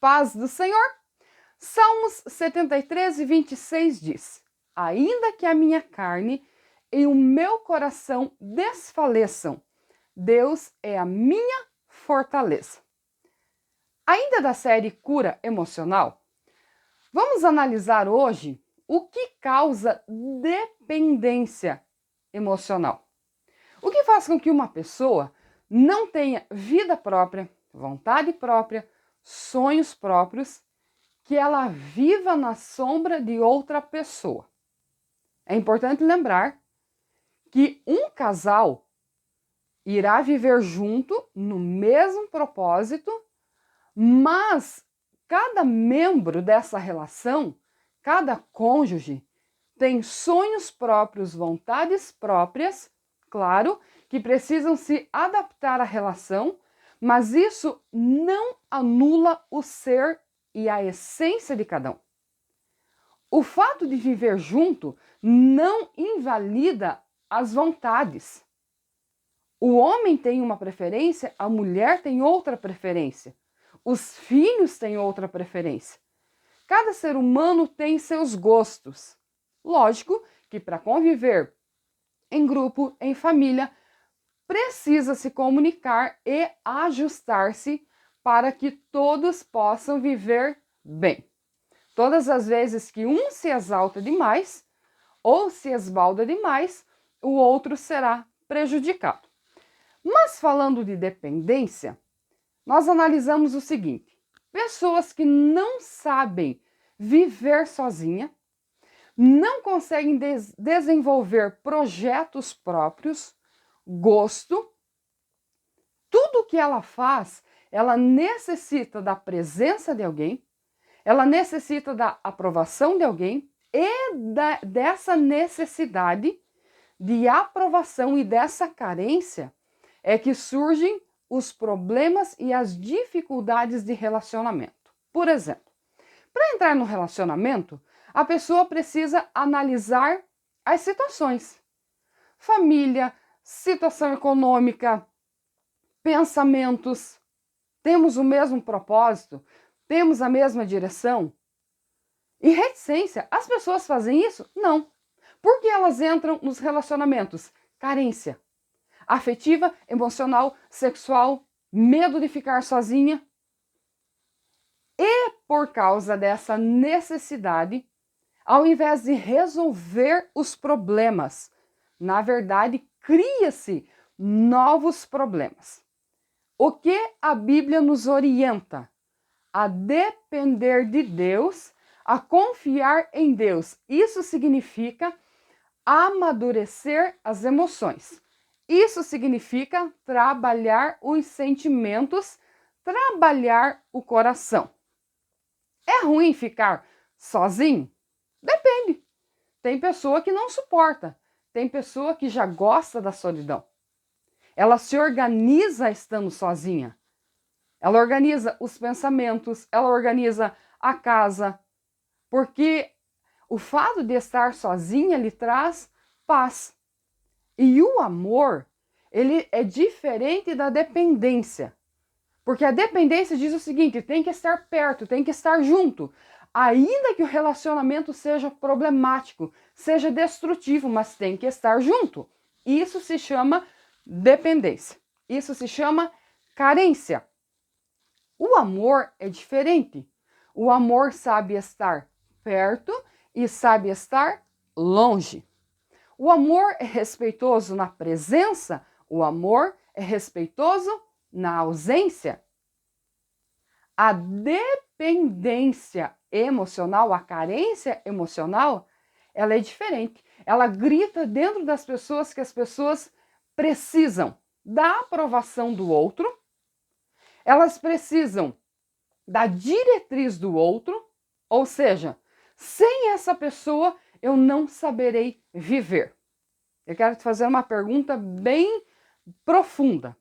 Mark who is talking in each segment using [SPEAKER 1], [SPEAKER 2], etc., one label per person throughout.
[SPEAKER 1] Paz do Senhor. Salmos 73:26 diz: ainda que a minha carne e o meu coração desfaleçam, Deus é a minha fortaleza. Ainda da série Cura Emocional, vamos analisar hoje o que causa dependência emocional. O que faz com que uma pessoa não tenha vida própria, vontade própria, sonhos próprios, que ela viva na sombra de outra pessoa. É importante lembrar que um casal irá viver junto no mesmo propósito, mas cada membro dessa relação, cada cônjuge, tem sonhos próprios, vontades próprias, claro, que precisam se adaptar à relação, mas isso não anula o ser e a essência de cada um. O fato de viver junto não invalida as vontades. O homem tem uma preferência, a mulher tem outra preferência. Os filhos têm outra preferência. Cada ser humano tem seus gostos. Lógico que para conviver em grupo, em família, precisa se comunicar e ajustar-se para que todos possam viver bem. Todas as vezes que um se exalta demais ou se esbalda demais, o outro será prejudicado. Mas falando de dependência, nós analisamos o seguinte: pessoas que não sabem viver sozinha, não conseguem desenvolver projetos próprios, gosto, tudo que ela faz, ela necessita da presença de alguém, ela necessita da aprovação de alguém e dessa necessidade de aprovação e dessa carência é que surgem os problemas e as dificuldades de relacionamento. Por exemplo, para entrar no relacionamento, a pessoa precisa analisar as situações. Família, situação econômica, pensamentos. Temos o mesmo propósito? Temos a mesma direção? E reticência, as pessoas fazem isso? Não. Por que elas entram nos relacionamentos? Carência afetiva, emocional, sexual, medo de ficar sozinha. E por causa dessa necessidade, ao invés de resolver os problemas, na verdade, cria-se novos problemas. O que a Bíblia nos orienta? A depender de Deus, a confiar em Deus. Isso significa amadurecer as emoções. Isso significa trabalhar os sentimentos, trabalhar o coração. É ruim ficar sozinho? Depende. Tem pessoa que não suporta. Tem pessoa que já gosta da solidão. Ela se organiza estando sozinha. Ela organiza os pensamentos, ela organiza a casa, porque o fato de estar sozinha lhe traz paz. E o amor, ele é diferente da dependência. Porque a dependência diz o seguinte: tem que estar perto, tem que estar junto. Ainda que o relacionamento seja problemático, seja destrutivo, mas tem que estar junto. Isso se chama dependência. Isso se chama carência. O amor é diferente. O amor sabe estar perto e sabe estar longe. O amor é respeitoso na presença, o amor é respeitoso na ausência. A dependência emocional, a carência emocional, ela é diferente. Ela grita dentro das pessoas que as pessoas precisam da aprovação do outro, elas precisam da diretriz do outro, ou seja, sem essa pessoa eu não saberei viver. Eu quero te fazer uma pergunta bem profunda.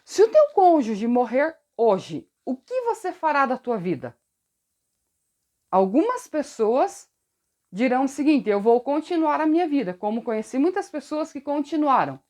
[SPEAKER 1] Se o teu cônjuge morrer hoje, o que você fará da tua vida? Algumas pessoas dirão o seguinte: eu vou continuar a minha vida, como conheci muitas pessoas que continuaram.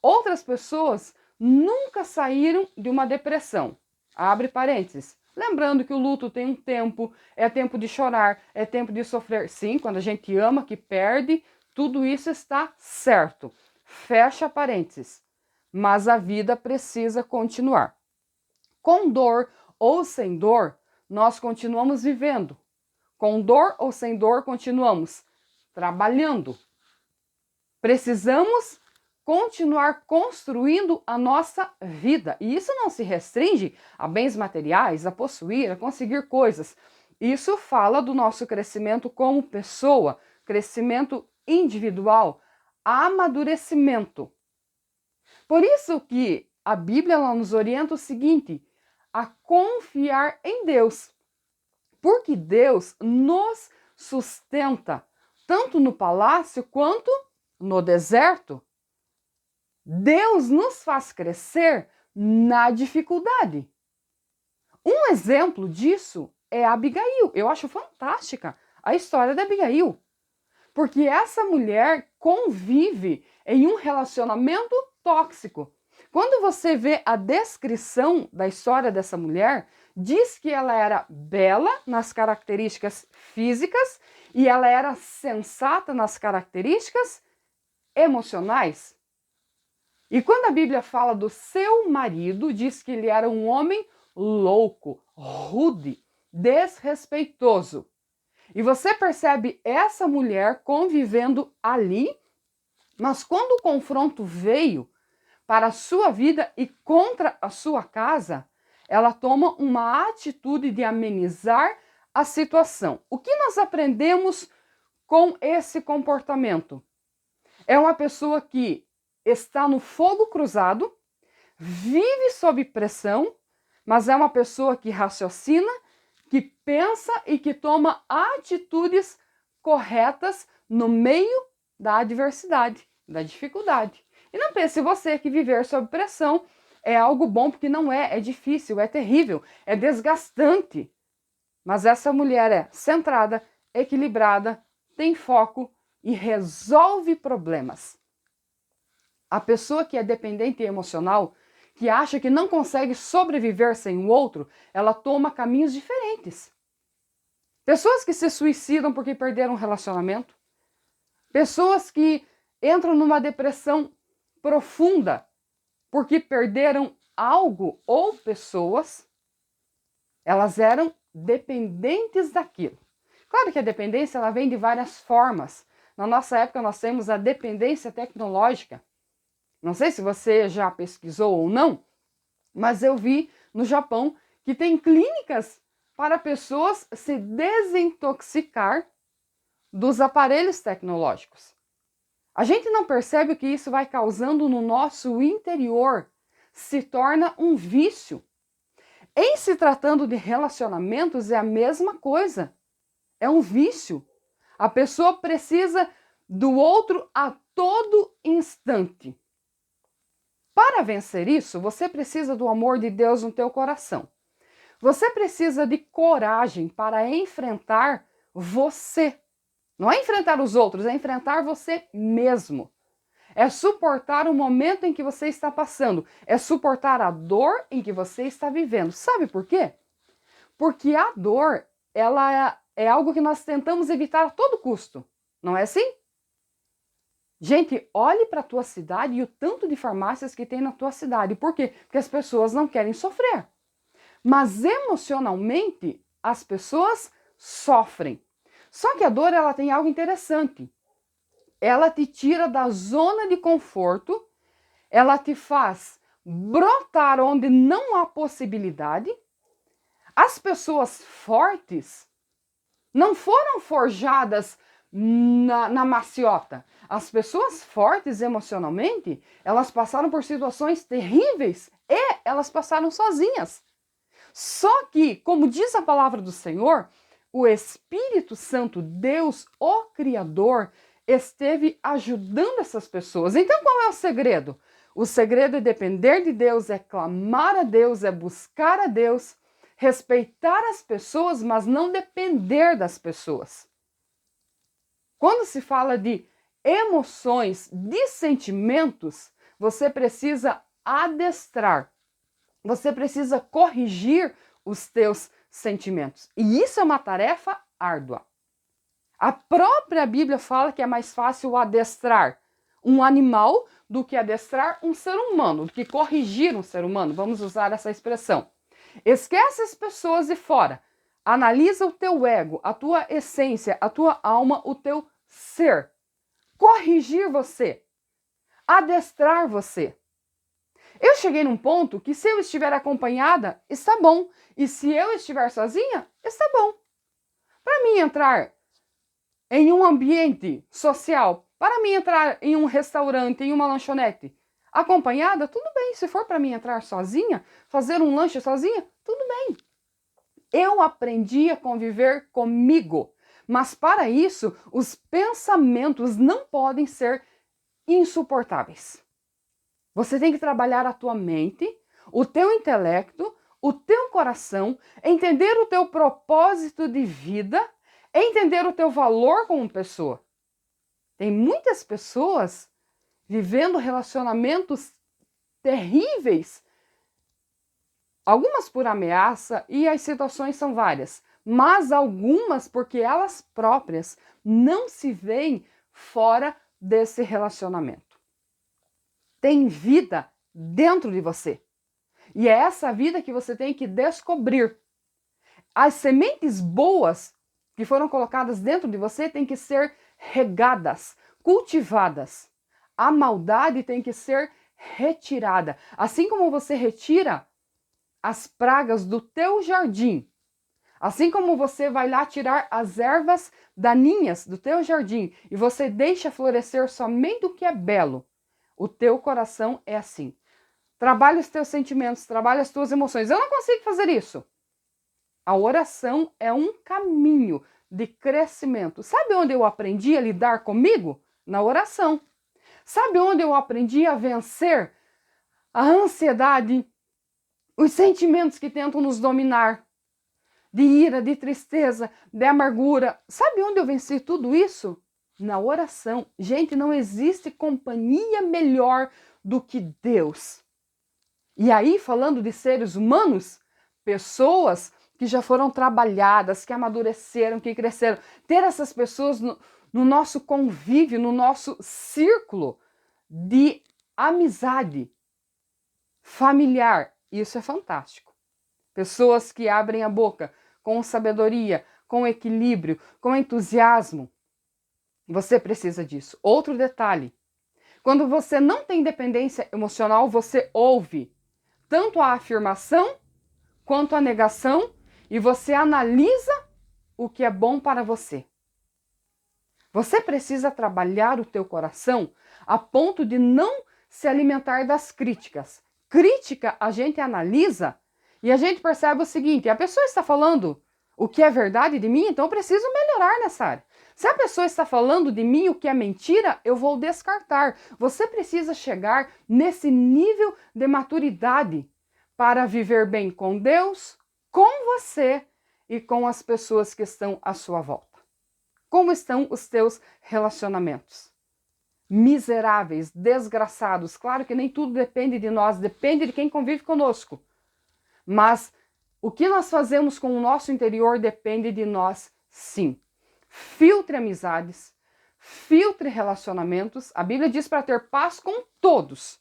[SPEAKER 1] Outras pessoas nunca saíram de uma depressão. Abre parênteses. Lembrando que o luto tem um tempo, é tempo de chorar, é tempo de sofrer. Sim, quando a gente ama, que perde, tudo isso está certo. Fecha parênteses. Mas a vida precisa continuar. Com dor ou sem dor, nós continuamos vivendo. Com dor ou sem dor, continuamos trabalhando. Precisamos continuar construindo a nossa vida. E isso não se restringe a bens materiais, a possuir, a conseguir coisas. Isso fala do nosso crescimento como pessoa, crescimento individual, amadurecimento. Por isso que a Bíblia ela nos orienta o seguinte, a confiar em Deus. Porque Deus nos sustenta, tanto no palácio quanto no deserto. Deus nos faz crescer na dificuldade. Um exemplo disso é Abigail. Eu acho fantástica a história da Abigail. Porque essa mulher convive em um relacionamento tóxico. Quando você vê a descrição da história dessa mulher, diz que ela era bela nas características físicas e ela era sensata nas características emocionais. E quando a Bíblia fala do seu marido, diz que ele era um homem louco, rude, desrespeitoso. E você percebe essa mulher convivendo ali, mas quando o confronto veio para a sua vida e contra a sua casa, ela toma uma atitude de amenizar a situação. O que nós aprendemos com esse comportamento? É uma pessoa que está no fogo cruzado, vive sob pressão, mas é uma pessoa que raciocina, que pensa e que toma atitudes corretas no meio da adversidade, da dificuldade. E não pense você que viver sob pressão é algo bom, porque não é, é difícil, é terrível, é desgastante. Mas essa mulher é centrada, equilibrada, tem foco e resolve problemas. A pessoa que é dependente emocional, que acha que não consegue sobreviver sem o outro, ela toma caminhos diferentes. Pessoas que se suicidam porque perderam um relacionamento. Pessoas que entram numa depressão profunda porque perderam algo ou pessoas. Elas eram dependentes daquilo. Claro que a dependência ela vem de várias formas. Na nossa época nós temos a dependência tecnológica. Não sei se você já pesquisou ou não, mas eu vi no Japão que tem clínicas para pessoas se desintoxicar dos aparelhos tecnológicos. A gente não percebe o que isso vai causando no nosso interior, se torna um vício. Em se tratando de relacionamentos é a mesma coisa, é um vício. A pessoa precisa do outro a todo instante. Para vencer isso, você precisa do amor de Deus no teu coração. Você precisa de coragem para enfrentar você. Não é enfrentar os outros, é enfrentar você mesmo. É suportar o momento em que você está passando. É suportar a dor em que você está vivendo. Sabe por quê? Porque a dor, ela é algo que nós tentamos evitar a todo custo. Não é assim? Gente, olhe para a tua cidade e o tanto de farmácias que tem na tua cidade. Por quê? Porque as pessoas não querem sofrer. Mas emocionalmente, as pessoas sofrem. Só que a dor, ela tem algo interessante. Ela te tira da zona de conforto, ela te faz brotar onde não há possibilidade. As pessoas fortes não foram forjadas na maciota. As pessoas fortes emocionalmente, elas passaram por situações terríveis e elas passaram sozinhas. Só que, como diz a palavra do Senhor, o Espírito Santo, Deus, o Criador, esteve ajudando essas pessoas. Então, qual é o segredo? O segredo é depender de Deus, é clamar a Deus, é buscar a Deus, respeitar as pessoas, mas não depender das pessoas. Quando se fala de emoções, de sentimentos, você precisa adestrar, você precisa corrigir os teus sentimentos. E isso é uma tarefa árdua. A própria Bíblia fala que é mais fácil adestrar um animal do que adestrar um ser humano, do que corrigir um ser humano. Vamos usar essa expressão. Esquece as pessoas de fora. Analisa o teu ego, a tua essência, a tua alma, o teu ser. Corrigir você. Adestrar você. Eu cheguei num ponto que se eu estiver acompanhada, está bom. E se eu estiver sozinha, está bom. Para mim entrar em um ambiente social, para mim entrar em um restaurante, em uma lanchonete, acompanhada, tudo bem. Se for para mim entrar sozinha, fazer um lanche sozinha, tudo bem. Eu aprendi a conviver comigo. Mas para isso, os pensamentos não podem ser insuportáveis. Você tem que trabalhar a tua mente, o teu intelecto, o teu coração, entender o teu propósito de vida, entender o teu valor como pessoa. Tem muitas pessoas vivendo relacionamentos terríveis, algumas por ameaça, e as situações são várias, mas algumas porque elas próprias não se veem fora desse relacionamento. Tem vida dentro de você. E é essa vida que você tem que descobrir. As sementes boas que foram colocadas dentro de você têm que ser regadas, cultivadas. A maldade tem que ser retirada. Assim como você retira as pragas do teu jardim, assim como você vai lá tirar as ervas daninhas do teu jardim e você deixa florescer somente o que é belo, o teu coração é assim. Trabalha os teus sentimentos, trabalha as tuas emoções. Eu não consigo fazer isso. A oração é um caminho de crescimento. Sabe onde eu aprendi a lidar comigo? Na oração. Sabe onde eu aprendi a vencer a ansiedade, os sentimentos que tentam nos dominar, de ira, de tristeza, de amargura? Sabe onde eu venci tudo isso? Na oração. Gente, não existe companhia melhor do que Deus. E aí, falando de seres humanos, pessoas que já foram trabalhadas, que amadureceram, que cresceram, ter essas pessoas no nosso convívio, no nosso círculo de amizade familiar, isso é fantástico. Pessoas que abrem a boca com sabedoria, com equilíbrio, com entusiasmo. Você precisa disso. Outro detalhe, quando você não tem dependência emocional, você ouve tanto a afirmação quanto a negação e você analisa o que é bom para você. Você precisa trabalhar o teu coração a ponto de não se alimentar das críticas. Crítica a gente analisa e a gente percebe o seguinte: a pessoa está falando o que é verdade de mim, então eu preciso melhorar nessa área. Se a pessoa está falando de mim o que é mentira, eu vou descartar. Você precisa chegar nesse nível de maturidade para viver bem com Deus, com você e com as pessoas que estão à sua volta. Como estão os teus relacionamentos? Miseráveis, desgraçados. Claro que nem tudo depende de nós, depende de quem convive conosco. Mas o que nós fazemos com o nosso interior depende de nós, sim. Filtre amizades, filtre relacionamentos. A Bíblia diz para ter paz com todos.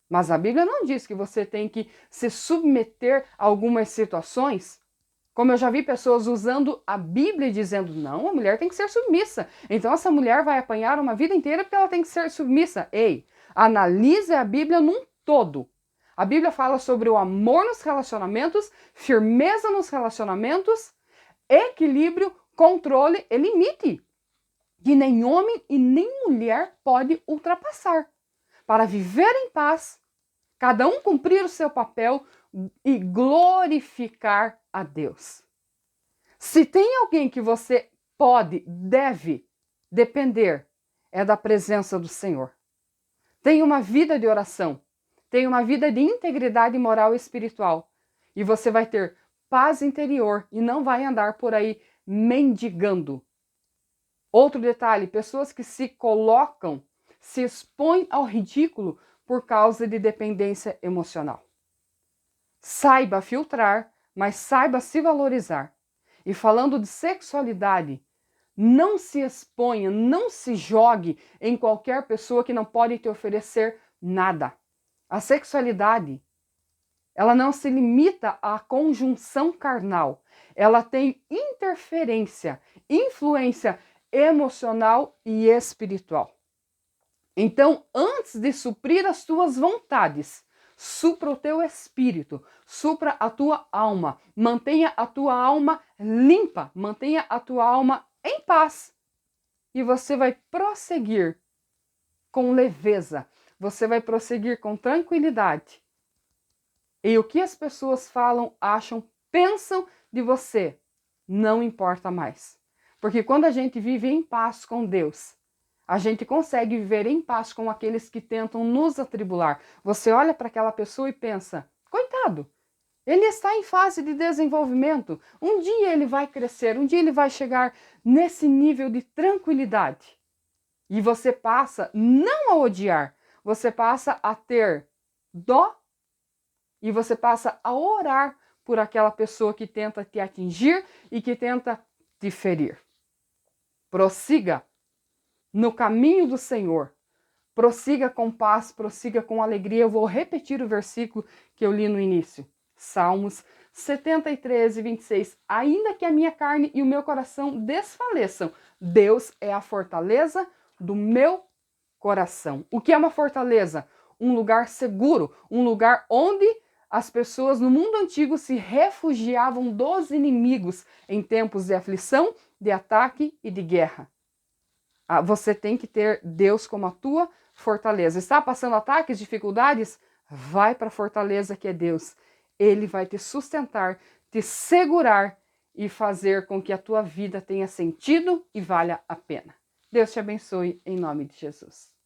[SPEAKER 1] Mas a Bíblia não diz que você tem que se submeter a algumas situações. Como eu já vi pessoas usando a Bíblia e dizendo, não, a mulher tem que ser submissa. Então essa mulher vai apanhar uma vida inteira porque ela tem que ser submissa. Ei, analise a Bíblia num todo. A Bíblia fala sobre o amor nos relacionamentos, firmeza nos relacionamentos, equilíbrio, controle e limite, que nem homem e nem mulher pode ultrapassar. Para viver em paz, cada um cumprir o seu papel e glorificar a Deus. Se tem alguém que você pode, deve depender, é da presença do Senhor. Tenha uma vida de oração, tenha uma vida de integridade moral e espiritual, e você vai ter paz interior e não vai andar por aí mendigando. Outro detalhe, pessoas que se colocam, se expõem ao ridículo por causa de dependência emocional. Saiba filtrar, mas saiba se valorizar. E falando de sexualidade, não se exponha, não se jogue em qualquer pessoa que não pode te oferecer nada. A sexualidade, ela não se limita à conjunção carnal. Ela tem interferência, influência emocional e espiritual. Então, antes de suprir as tuas vontades, supra o teu espírito, supra a tua alma, mantenha a tua alma limpa, mantenha a tua alma em paz. E você vai prosseguir com leveza, você vai prosseguir com tranquilidade. E o que as pessoas falam, acham, pensam de você, não importa mais. Porque quando a gente vive em paz com Deus, a gente consegue viver em paz com aqueles que tentam nos atribular. Você olha para aquela pessoa e pensa, coitado, ele está em fase de desenvolvimento. Um dia ele vai crescer, um dia ele vai chegar nesse nível de tranquilidade. E você passa não a odiar, você passa a ter dó e você passa a orar por aquela pessoa que tenta te atingir e que tenta te ferir. Prossiga no caminho do Senhor. Prossiga com paz, prossiga com alegria. Eu vou repetir o versículo que eu li no início. Salmos 73, 26. Ainda que a minha carne e o meu coração desfaleçam, Deus é a fortaleza do meu coração. O que é uma fortaleza? Um lugar seguro, um lugar onde as pessoas no mundo antigo se refugiavam dos inimigos em tempos de aflição, de ataque e de guerra. Você tem que ter Deus como a tua fortaleza. Está passando ataques, dificuldades? Vai para a fortaleza que é Deus. Ele vai te sustentar, te segurar e fazer com que a tua vida tenha sentido e valha a pena. Deus te abençoe em nome de Jesus.